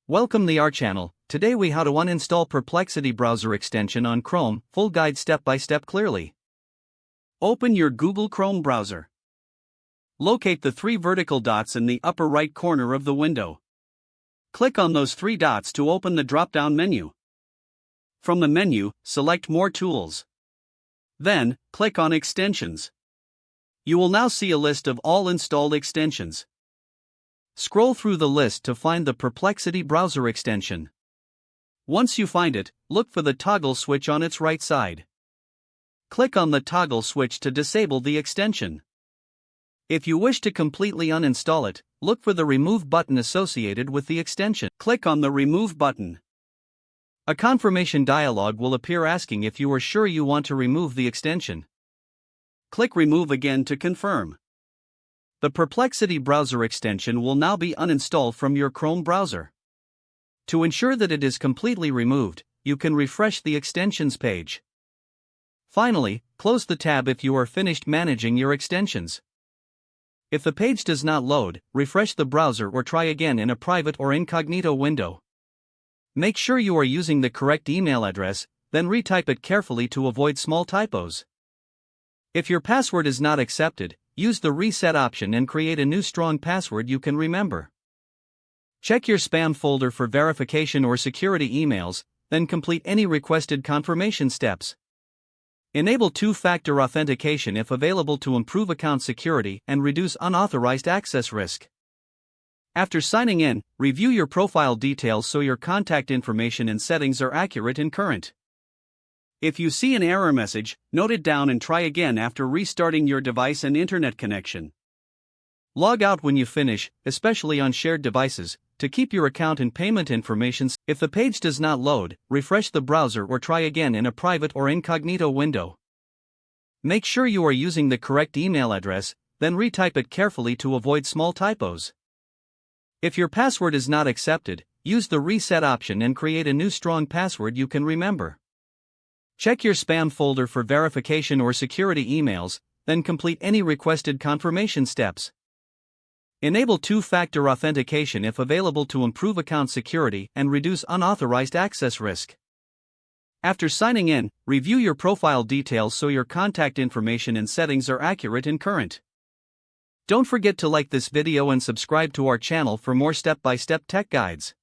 Welcome to our channel. Today we how to uninstall Perplexity browser extension on Chrome, full guide step by step clearly. Open your Google Chrome browser. Locate the three vertical dots in the upper right corner of the window. Click on those three dots to open the drop-down menu. From the menu, select More Tools. Then, click on Extensions. You will now see a list of all installed extensions. Scroll through the list to find the Perplexity browser extension. Once you find it, look for the toggle switch on its right side. Click on the toggle switch to disable the extension. If you wish to completely uninstall it, look for the Remove button associated with the extension. Click on the Remove button. A confirmation dialog will appear asking if you are sure you want to remove the extension. Click Remove again to confirm. The Perplexity browser extension will now be uninstalled from your Chrome browser. To ensure that it is completely removed, you can refresh the extensions page. Finally, close the tab if you are finished managing your extensions. If the page does not load, refresh the browser or try again in a private or incognito window. Make sure you are using the correct email address, then retype it carefully to avoid small typos. If your password is not accepted, use the reset option and create a new strong password you can remember. Check your spam folder for verification or security emails, then complete any requested confirmation steps. Enable two-factor authentication if available to improve account security and reduce unauthorized access risk. After signing in, review your profile details so your contact information and settings are accurate and current. If you see an error message, note it down and try again after restarting your device and internet connection. Log out when you finish, especially on shared devices, to keep your account and payment information. If the page does not load, refresh the browser or try again in a private or incognito window. Make sure you are using the correct email address, then retype it carefully to avoid small typos. If your password is not accepted, use the reset option and create a new strong password you can remember. Check your spam folder for verification or security emails, then complete any requested confirmation steps. Enable two-factor authentication if available to improve account security and reduce unauthorized access risk. After signing in, review your profile details so your contact information and settings are accurate and current. Don't forget to like this video and subscribe to our channel for more step-by-step tech guides.